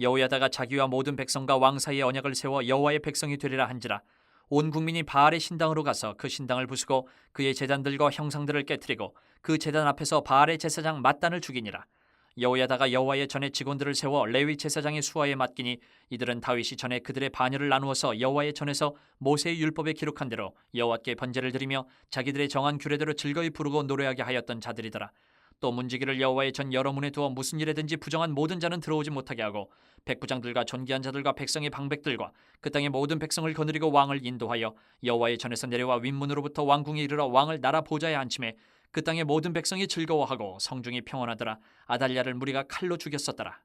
여호야다가 자기와 모든 백성과 왕 사이의 언약을 세워 여호와의 백성이 되리라 한지라. 온 국민이 바알의 신당으로 가서 그 신당을 부수고 그의 제단들과 형상들을 깨뜨리고 그 제단 앞에서 바알의 제사장 맏단을 죽이니라. 여호야다가 여호와의 전에 직원들을 세워 레위 제사장의 수하에 맡기니 이들은 다윗이 전에 그들의 반열을 나누어서 여호와의 전에서 모세의 율법에 기록한 대로 여호와께 번제를 드리며 자기들의 정한 규례대로 즐거이 부르고 노래하게 하였던 자들이더라. 또 문지기를 여호와의 전 여러 문에 두어 무슨 일에든지 부정한 모든 자는 들어오지 못하게 하고 백부장들과 존귀한 자들과 백성의 방백들과 그 땅의 모든 백성을 거느리고 왕을 인도하여 여호와의 전에서 내려와 윗문으로부터 왕궁에 이르러 왕을 나라 보좌에 앉히매 그 땅의 모든 백성이 즐거워하고 성중이 평안하더라. 아달랴를 무리가 칼로 죽였었더라.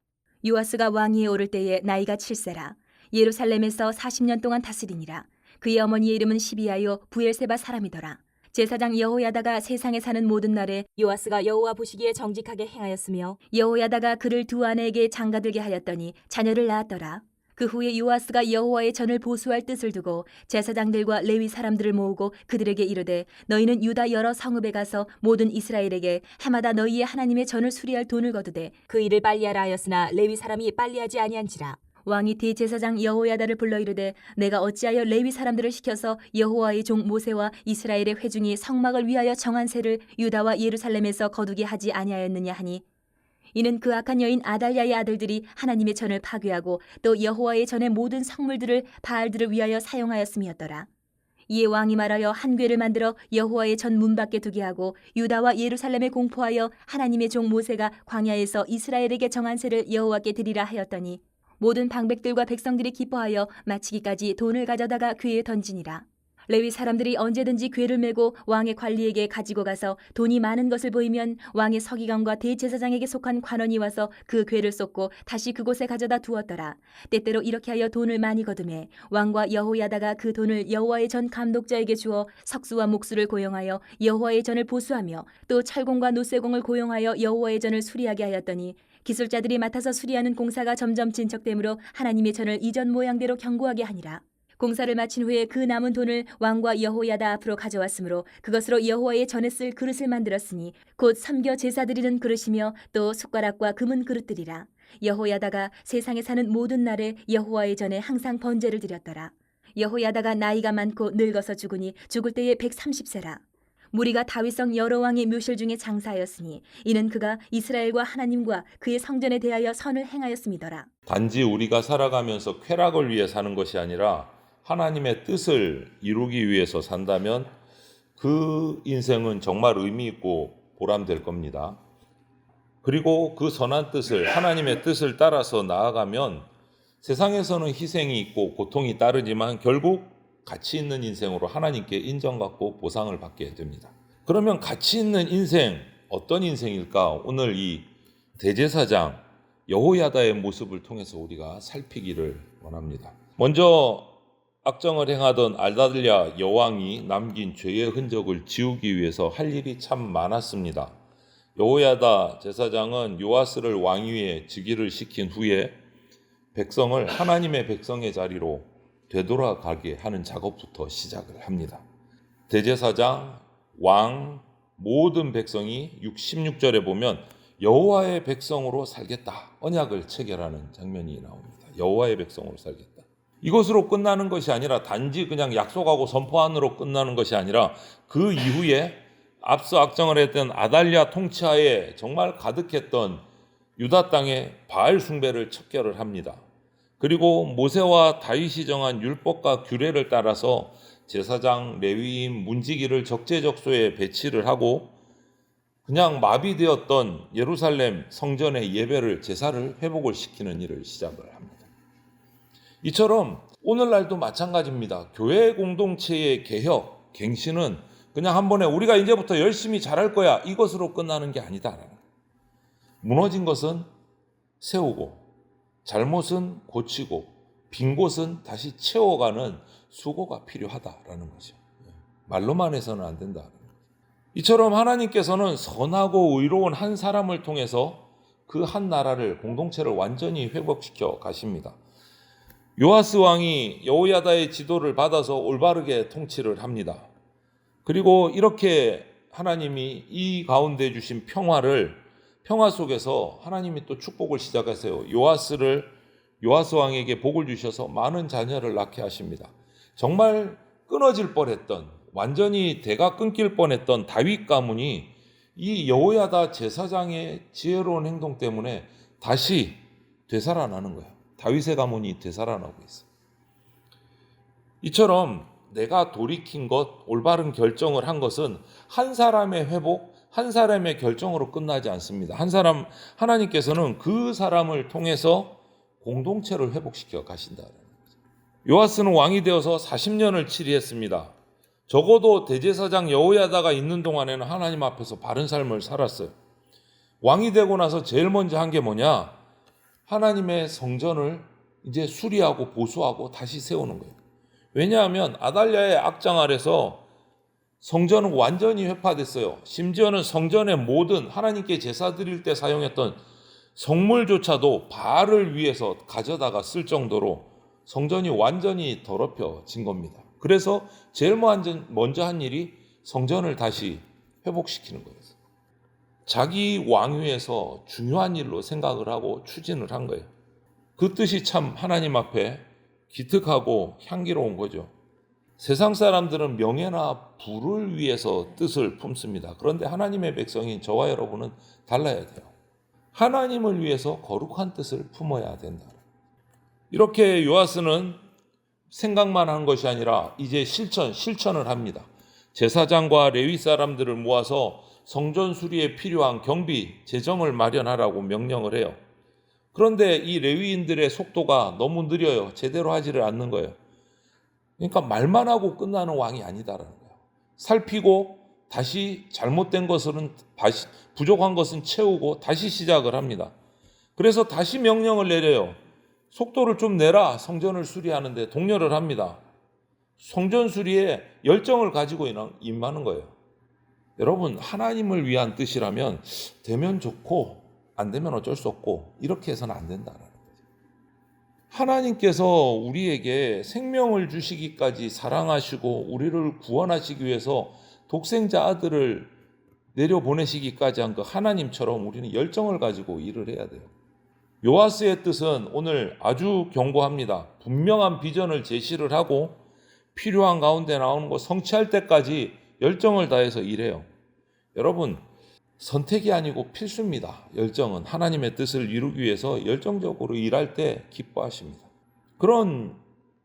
요아스가 왕위에 오를 때에 나이가 7세라. 예루살렘에서 40년 동안 다스리니라. 그의 어머니의 이름은 시비아요 부엘세바 사람이더라. 제사장 여호야다가 세상에 사는 모든 날에 요아스가 여호와 보시기에 정직하게 행하였으며 여호야다가 그를 두 아내에게 장가들게 하였더니 자녀를 낳았더라. 그 후에 요아스가 여호와의 전을 보수할 뜻을 두고 제사장들과 레위 사람들을 모으고 그들에게 이르되 너희는 유다 여러 성읍에 가서 모든 이스라엘에게 해마다 너희의 하나님의 전을 수리할 돈을 거두되 그 일을 빨리하라 하였으나 레위 사람이 빨리하지 아니한지라. 왕이 대제사장 여호야다를 불러 이르되 내가 어찌하여 레위 사람들을 시켜서 여호와의 종 모세와 이스라엘의 회중이 성막을 위하여 정한 세를 유다와 예루살렘에서 거두게 하지 아니하였느냐 하니 이는 그 악한 여인 아달랴의 아들들이 하나님의 전을 파괴하고 또 여호와의 전의 모든 성물들을 바알들을 위하여 사용하였음이었더라. 이에 왕이 말하여 한 궤를 만들어 여호와의 전 문 밖에 두게 하고 유다와 예루살렘에 공포하여 하나님의 종 모세가 광야에서 이스라엘에게 정한 세를 여호와께 드리라 하였더니 모든 방백들과 백성들이 기뻐하여 마치기까지 돈을 가져다가 궤에 던지니라. 레위 사람들이 언제든지 궤를 메고 왕의 관리에게 가지고 가서 돈이 많은 것을 보이면 왕의 서기관과 대제사장에게 속한 관원이 와서 그 궤를 쏟고 다시 그곳에 가져다 두었더라. 때때로 이렇게 하여 돈을 많이 거두매 왕과 여호야다가 그 돈을 여호와의 전 감독자에게 주어 석수와 목수를 고용하여 여호와의 전을 보수하며 또 철공과 노쇠공을 고용하여 여호와의 전을 수리하게 하였더니 기술자들이 맡아서 수리하는 공사가 점점 진척되므로 하나님의 전을 이전 모양대로 견고하게 하니라. 공사를 마친 후에 그 남은 돈을 왕과 여호야다 앞으로 가져왔으므로 그것으로 여호와의 전에 쓸 그릇을 만들었으니 곧 섬겨 제사 드리는 그릇이며 또 숟가락과 금은 그릇들이라. 여호야다가 세상에 사는 모든 날에 여호와의 전에 항상 번제를 드렸더라. 여호야다가 나이가 많고 늙어서 죽으니 죽을 때에 130세라. 무리가 다윗성 여러 왕의 묘실 중에 장사하였으니 이는 그가 이스라엘과 하나님과 그의 성전에 대하여 선을 행하였음이더라. 단지 우리가 살아가면서 쾌락을 위해 사는 것이 아니라 하나님의 뜻을 이루기 위해서 산다면 그 인생은 정말 의미 있고 보람될 겁니다. 그리고 그 선한 뜻을, 하나님의 뜻을 따라서 나아가면 세상에서는 희생이 있고 고통이 따르지만 결국 가치 있는 인생으로 하나님께 인정받고 보상을 받게 됩니다. 그러면 가치 있는 인생, 어떤 인생일까? 오늘 이 대제사장 여호야다의 모습을 통해서 우리가 살피기를 원합니다. 먼저 악정을 행하던 아달랴 여왕이 남긴 죄의 흔적을 지우기 위해서 할 일이 참 많았습니다. 여호야다 제사장은 요아스를 왕위에 즉위를 시킨 후에 백성을 하나님의 백성의 자리로 되돌아가게 하는 작업부터 시작을 합니다. 대제사장, 왕, 모든 백성이 16절에 보면 여호와의 백성으로 살겠다. 언약을 체결하는 장면이 나옵니다. 여호와의 백성으로 살겠다. 이것으로 끝나는 것이 아니라 단지 그냥 약속하고 선포안으로 끝나는 것이 아니라 그 이후에 앞서 악정을 했던 아달랴 통치하에 정말 가득했던 유다 땅에 바알 숭배를 척결을 합니다. 그리고 모세와 다윗이 정한 율법과 규례를 따라서 제사장, 레위인, 문지기를 적재적소에 배치를 하고 그냥 마비되었던 예루살렘 성전의 예배를 제사를 회복을 시키는 일을 시작을 합니다. 이처럼 오늘날도 마찬가지입니다. 교회 공동체의 개혁, 갱신은 그냥 한 번에 우리가 이제부터 열심히 잘할 거야 이것으로 끝나는 게 아니다. 무너진 것은 세우고 잘못은 고치고 빈 곳은 다시 채워가는 수고가 필요하다라는 거죠. 말로만 해서는 안 된다. 이처럼 하나님께서는 선하고 의로운 한 사람을 통해서 그 한 나라를 공동체를 완전히 회복시켜 가십니다. 요아스 왕이 여호야다의 지도를 받아서 올바르게 통치를 합니다. 그리고 이렇게 하나님이 이 가운데 주신 평화 속에서 하나님이 또 축복을 시작하세요. 요아스를 요아스 왕에게 복을 주셔서 많은 자녀를 낳게 하십니다. 정말 끊어질 뻔했던, 완전히 대가 끊길 뻔했던 다윗 가문이 이 여호야다 제사장의 지혜로운 행동 때문에 다시 되살아나는 거예요. 다윗의 가문이 되살아나고 있어요. 이처럼 내가 돌이킨 것, 올바른 결정을 한 것은 한 사람의 회복, 한 사람의 결정으로 끝나지 않습니다. 하나님께서는 그 사람을 통해서 공동체를 회복시켜 가신다. 요아스는 왕이 되어서 40년을 치리했습니다. 적어도 대제사장 여호야다가 있는 동안에는 하나님 앞에서 바른 삶을 살았어요. 왕이 되고 나서 제일 먼저 한 게 뭐냐? 하나님의 성전을 이제 수리하고 보수하고 다시 세우는 거예요. 왜냐하면 아달랴의 악장 아래서 성전은 완전히 회파됐어요. 심지어는 성전의 모든 하나님께 제사 드릴 때 사용했던 성물조차도 바알을 위해서 가져다가 쓸 정도로 성전이 완전히 더럽혀진 겁니다. 그래서 제일 먼저 한 일이 성전을 다시 회복시키는 거예요. 자기 왕위에서 중요한 일로 생각을 하고 추진을 한 거예요. 그 뜻이 참 하나님 앞에 기특하고 향기로운 거죠. 세상 사람들은 명예나 부를 위해서 뜻을 품습니다. 그런데 하나님의 백성인 저와 여러분은 달라야 돼요. 하나님을 위해서 거룩한 뜻을 품어야 된다. 이렇게 요아스는 생각만 한 것이 아니라 이제 실천을 합니다. 제사장과 레위 사람들을 모아서 성전 수리에 필요한 경비, 재정을 마련하라고 명령을 해요. 그런데 이 레위인들의 속도가 너무 느려요. 제대로 하지를 않는 거예요. 그러니까 말만 하고 끝나는 왕이 아니다라는 거예요. 살피고 다시 잘못된 것은 부족한 것은 채우고 다시 시작을 합니다. 그래서 다시 명령을 내려요. 속도를 좀 내라. 성전을 수리하는데 독려를 합니다. 성전 수리에 열정을 가지고 임하는 거예요. 여러분, 하나님을 위한 뜻이라면 되면 좋고 안 되면 어쩔 수 없고 이렇게 해서는 안 된다라는 거죠. 하나님께서 우리에게 생명을 주시기까지 사랑하시고 우리를 구원하시기 위해서 독생자 아들을 내려보내시기까지 한 그 하나님처럼 우리는 열정을 가지고 일을 해야 돼요. 요아스의 뜻은 오늘 아주 견고합니다. 분명한 비전을 제시를 하고 필요한 가운데 나오는 거 성취할 때까지 열정을 다해서 일해요. 여러분, 선택이 아니고 필수입니다. 열정은 하나님의 뜻을 이루기 위해서 열정적으로 일할 때 기뻐하십니다. 그런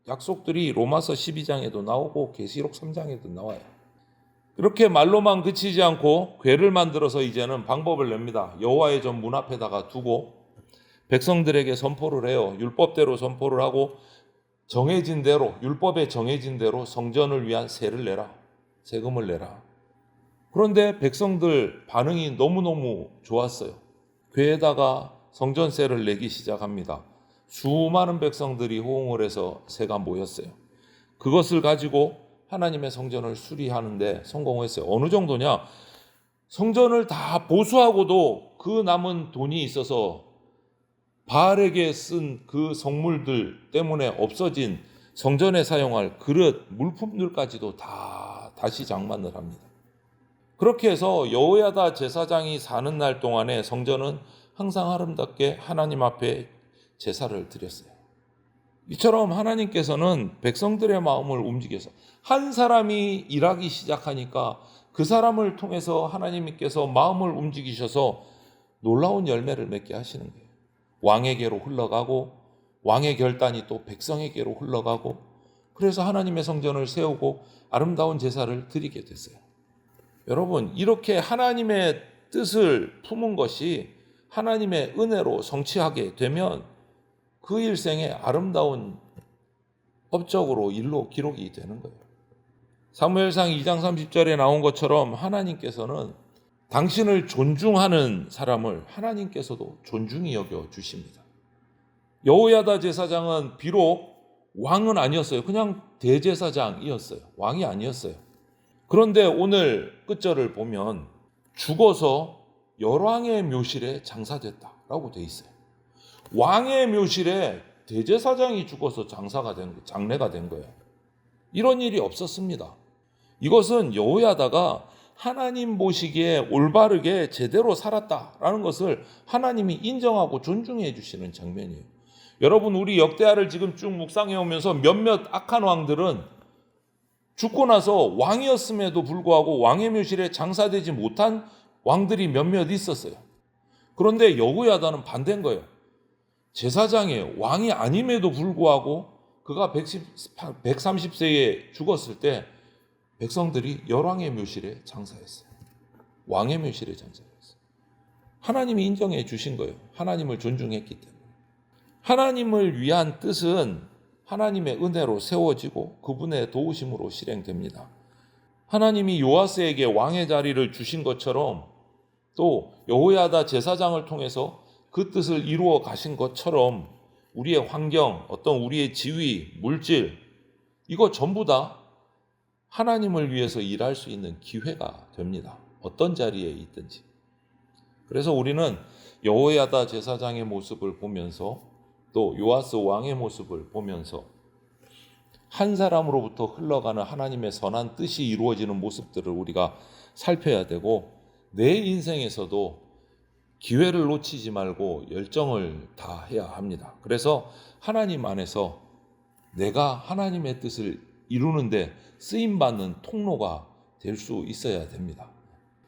약속들이 로마서 12장에도 나오고 계시록 3장에도 나와요. 이렇게 말로만 그치지 않고 궤를 만들어서 이제는 방법을 냅니다. 여호와의 전 문 앞에다가 두고 백성들에게 선포를 해요. 율법대로 선포를 하고 정해진 대로, 율법에 정해진 대로 성전을 위한 세를 내라. 세금을 내라. 그런데 백성들 반응이 너무너무 좋았어요. 궤에다가 성전세를 내기 시작합니다. 수많은 백성들이 호응을 해서 세가 모였어요. 그것을 가지고 하나님의 성전을 수리하는데 성공했어요. 어느 정도냐? 성전을 다 보수하고도 그 남은 돈이 있어서 바알에게 쓴 그 성물들 때문에 없어진 성전에 사용할 그릇, 물품들까지도 다시 장만을 합니다. 그렇게 해서 여호야다 제사장이 사는 날 동안에 성전은 항상 아름답게 하나님 앞에 제사를 드렸어요. 이처럼 하나님께서는 백성들의 마음을 움직여서 한 사람이 일하기 시작하니까 그 사람을 통해서 하나님께서 마음을 움직이셔서 놀라운 열매를 맺게 하시는 거예요. 왕에게로 흘러가고 왕의 결단이 또 백성에게로 흘러가고 그래서 하나님의 성전을 세우고 아름다운 제사를 드리게 됐어요. 여러분, 이렇게 하나님의 뜻을 품은 것이 하나님의 은혜로 성취하게 되면 그 일생에 아름다운 법적으로 일로 기록이 되는 거예요. 사무엘상 2장 30절에 나온 것처럼 하나님께서는 당신을 존중하는 사람을 하나님께서도 존중히 여겨 주십니다. 여호야다 제사장은 비록 왕은 아니었어요. 그냥 대제사장이었어요. 왕이 아니었어요. 그런데 오늘 끝절을 보면 죽어서 열왕의 묘실에 장사됐다라고 돼 있어요. 왕의 묘실에 대제사장이 죽어서 장례가 된 거예요. 이런 일이 없었습니다. 이것은 여호야다가 하나님 보시기에 올바르게 제대로 살았다라는 것을 하나님이 인정하고 존중해 주시는 장면이에요. 여러분, 우리 역대하를 지금 쭉 묵상해 오면서 몇몇 악한 왕들은 죽고 나서 왕이었음에도 불구하고 왕의 묘실에 장사되지 못한 왕들이 몇몇 있었어요. 그런데 여호야다는 반대인 거예요. 제사장의 왕이 아님에도 불구하고 그가 130세에 죽었을 때 백성들이 열왕의 묘실에 장사했어요. 왕의 묘실에 장사했어요. 하나님이 인정해 주신 거예요. 하나님을 존중했기 때문에. 하나님을 위한 뜻은 하나님의 은혜로 세워지고 그분의 도우심으로 실행됩니다. 하나님이 요아스에게 왕의 자리를 주신 것처럼 또 여호야다 제사장을 통해서 그 뜻을 이루어 가신 것처럼 우리의 환경, 어떤 우리의 지위, 물질, 이거 전부 다 하나님을 위해서 일할 수 있는 기회가 됩니다. 어떤 자리에 있든지. 그래서 우리는 여호야다 제사장의 모습을 보면서 또 요아스 왕의 모습을 보면서 한 사람으로부터 흘러가는 하나님의 선한 뜻이 이루어지는 모습들을 우리가 살펴야 되고, 내 인생에서도 기회를 놓치지 말고 열정을 다해야 합니다. 그래서 하나님 안에서 내가 하나님의 뜻을 이루는데 쓰임받는 통로가 될 수 있어야 됩니다.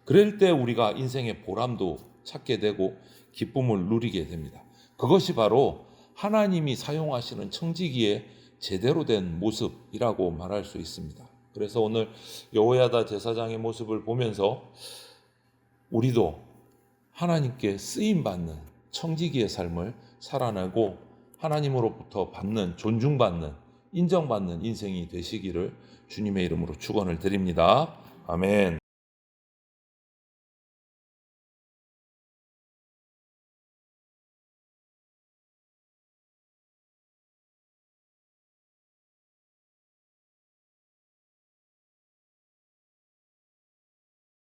그럴 때 우리가 인생의 보람도 찾게 되고 기쁨을 누리게 됩니다. 그것이 바로 하나님이 사용하시는 청지기의 제대로 된 모습이라고 말할 수 있습니다. 그래서 오늘 여호야다 제사장의 모습을 보면서 우리도 하나님께 쓰임받는 청지기의 삶을 살아내고 하나님으로부터 받는, 존중받는, 인정받는 인생이 되시기를 주님의 이름으로 축원을 드립니다. 아멘.